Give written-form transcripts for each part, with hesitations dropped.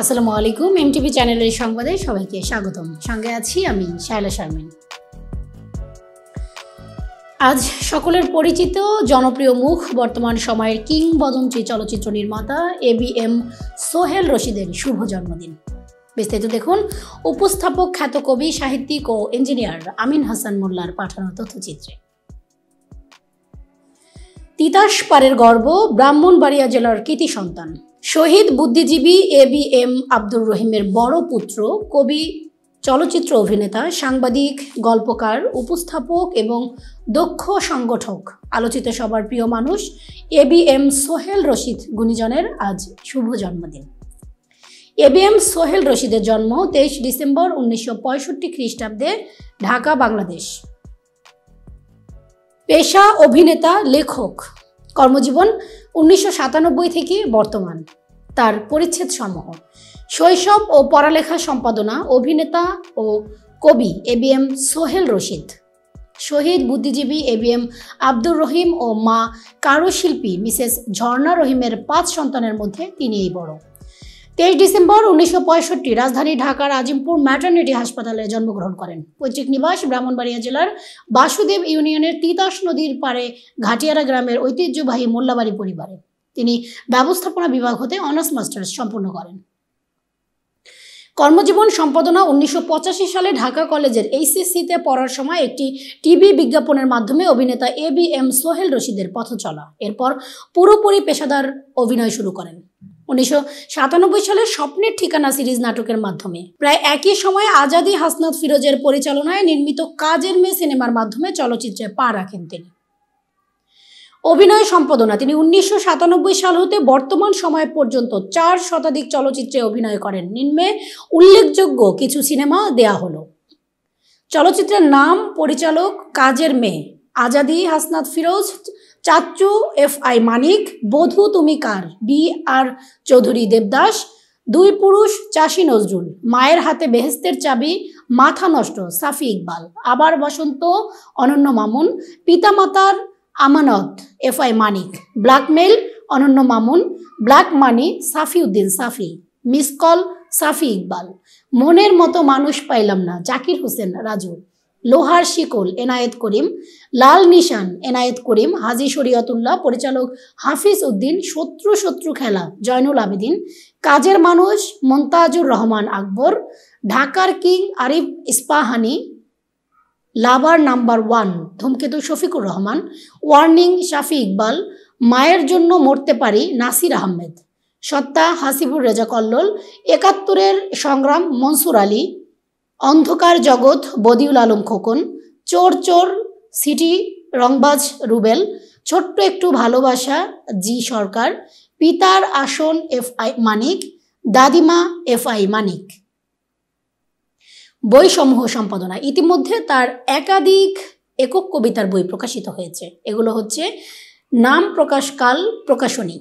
আসসালামু আলাইকুম। এমটিভি চ্যানেলের সংবাদে সবাইকে স্বাগতম। সঙ্গে আছি আমি শায়লা শারমিন। আজ সকলের পরিচিত জনপ্রিয় মুখ, বর্তমান সময়ের কিংবদন্তি চলচ্চিত্র নির্মাতা ABM সোহেল রশিদের শুভ জন্মদিন। বিস্তারিত দেখুন উপস্থাপক, খ্যাত কবি, সাহিত্যিক ও ইঞ্জিনিয়ার আমিন হাসান মোল্লার পাঠানো তথ্যচিত্রে। তিতাস পাড়ের গর্ব, ব্রাহ্মণবাড়িয়া জেলার কৃতি সন্তান, শহীদ বুদ্ধিজীবী ABM আব্দুর রহিমের বড় পুত্র, কবি, চলচ্চিত্র অভিনেতা, সাংবাদিক, গল্পকার, উপস্থাপক এবং দক্ষ সংগঠক, আলোচিত সবার প্রিয় মানুষ ABM সোহেল রশিদ গুণীজনের আজ শুভ জন্মদিন। ABM সোহেল রশিদের জন্ম 23 ডিসেম্বর 1965 খ্রিস্টাব্দে, ঢাকা, বাংলাদেশ। পেশা অভিনেতা, লেখক। কর্মজীবন 1997 থেকে বর্তমান। তার পরিচ্ছেদ সমূহ: শৈশব ও পড়ালেখা সম্পাদনা, অভিনেতা ও কবি ABM সোহেল রশিদ। শহীদ বুদ্ধিজীবী ABM আব্দুর রহিম ও মা কারুশিল্পী মিসেস ঝর্ণা রহিমের 5 সন্তানের মধ্যে তিনি এই বড়। 23 ডিসেম্বর 1965 রাজধানী ঢাকার আজিমপুর ম্যাটারনিটি হাসপাতালে জন্মগ্রহণ করেন। পৈতৃক নিবাস ব্রাহ্মণবাড়িয়া জেলার বাসুদেব ইউনিয়নের তিতাস নদীর পাড়ে ঘাটিয়ারা গ্রামের ঐতিহ্যবাহী মোল্লাবাড়ি পরিবারে। তিনি ব্যবস্থাপনা বিভাগ হতে অনার্স মাস্টার্স সম্পন্ন করেন। কর্মজীবন সম্পাদনা: 1985 সালে ঢাকা কলেজের HSC-তে পড়ার সময় একটি টিভি বিজ্ঞাপনের মাধ্যমে অভিনেতা ABM সোহেল রশিদের পথ চলা। এরপর পুরোপুরি পেশাদার অভিনয় শুরু করেন 1997 সালে স্বপ্নের ঠিকানা সিরিজ নাটকের মাধ্যমে। প্রায় একই সময়ে আজাদি হাসনাত ফিরোজের পরিচালনায় নির্মিত কাজের মেয়ে সিনেমার মাধ্যমে চলচ্চিত্রে পা রাখেন তিনি। অভিনয় সম্পাদনা: তিনি 1997 সাল হতে বর্তমান সময় পর্যন্ত 4 শতাধিক চলচ্চিত্রে অভিনয় করেন। নিম্নে উল্লেখযোগ্য কিছু সিনেমা দেয়া হলো: চলচ্চিত্রের নাম, পরিচালক, কাজের মেয়ে, আজাদি হাসনাত ফিরোজ, চাচ্চু FI মানিক, বধূ তুমি কার BR চৌধুরী দেবদাস, দুই পুরুষ চাষী নজরুল, মায়ের হাতে বেহেস্তের চাবি মাথা নষ্ট সাফি ইকবাল, আবার বসন্ত অনন্য মামুন, পিতামাতার আমানত FI মানিক, ব্ল্যাকমেল অনন্য মামুন, ব্ল্যাক মানি সাফি উদ্দিন সাফি, মিস কল সাফি ইকবাল, মনের মতো মানুষ পাইলাম না জাকির হোসেন রাজু, লোহার শিকল এনায়েত করিম, লাল নিশান এনায়েত করিম, হাজী শরিয়তুল্লাহ, পরিচালক হাফিজ উদ্দিন, শত্রু খেলা জয়নুল আবেদিন, কাজের মানুষ মন্তাজুর রহমান আকবর, ঢাকার কিং আরিফ ইস্পাহানি, লাভার নাম্বার 1 ধূমকেতু শফিকুর রহমান, ওয়ার্নিং শাফি ইকবাল, মায়ের জন্য মরতে পারি নাসির আহমেদ, সত্তা হাসিবুর রেজা কল্লোল, 71-এর সংগ্রাম মনসুর আলী, অন্ধকার জগৎ বদিউল আলম খোকন, চোর সিটি রংবাজ রুবেল, ছোট্ট একটু ভালোবাসা G সরকার, পিতার আসন FI মানিক, দাদিমা FI মানিক। বই সমূহ সম্পাদনা: ইতিমধ্যে তার একাধিক একক কবিতার বই প্রকাশিত হয়েছে। এগুলো হচ্ছে: নাম প্রকাশকাল প্রকাশনী,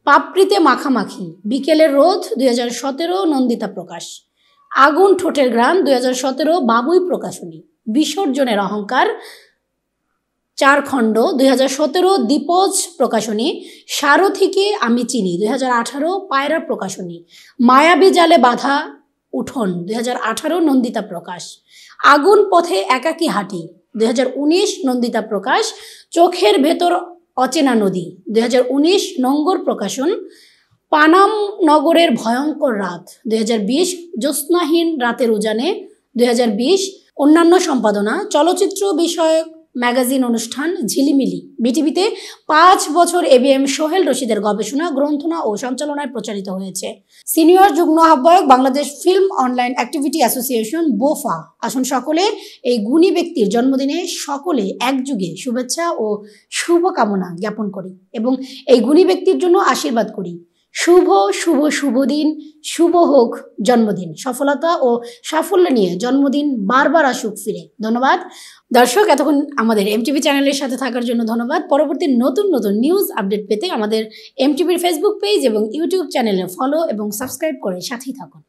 পাপড়িতে মাখামাখি, বিকেলের রোদ 2017 নন্দিতা প্রকাশ, আগুন ঠোঁটের গ্রাম 2017 বাবুই প্রকাশনী, বিসর্জনের অহংকার 4 খণ্ড 2017 দীপজ প্রকাশনী, সারথীকে আমি চিনি 2018 পায়রা প্রকাশনী, মায়াবী জালে বাধা উঠোন 2018 নন্দিতা প্রকাশ, আগুন পথে একাকী হাঁটি 2019 নন্দিতা প্রকাশ, চোখের ভেতর অচেনা নদী 2019 নোঙ্গর প্রকাশন, পানাম নগরের ভয়ঙ্কর রাত 2020 জ্যোৎস্নাহীন রাতের উজানে 2020। অন্যান্য সম্পাদনা: চলচ্চিত্র বিষয়ক ম্যাগাজিন অনুষ্ঠান ঝিলিমিলি, বিটিভিতে 5 বছর ABM সোহেল রশিদের গবেষণা, গ্রন্থনা ও সঞ্চালনায় প্রচারিত হয়েছে। সিনিয়র যুগ্ম আহ্বায়ক, Bangladesh film online activity association BOFA। আসুন সকলে এই গুণী ব্যক্তির জন্মদিনে সকলে একযুগে শুভেচ্ছা ও শুভকামনা জ্ঞাপন করি এবং এই গুণী ব্যক্তির জন্য আশীর্বাদ করি। শুভ দিন, শুভ হোক জন্মদিন, সফলতা ও সাফল্য নিয়ে জন্মদিন বারবার আসুক ফিরে। ধন্যবাদ দর্শক, এতক্ষণ আমাদের এমটিভি চ্যানেলের সাথে থাকার জন্য ধন্যবাদ। পরবর্তী নতুন নিউজ আপডেট পেতে আমাদের এমটিভির ফেসবুক পেজ এবং ইউটিউব চ্যানেলে ফলো এবং সাবস্ক্রাইব করে সাথেই থাকুন।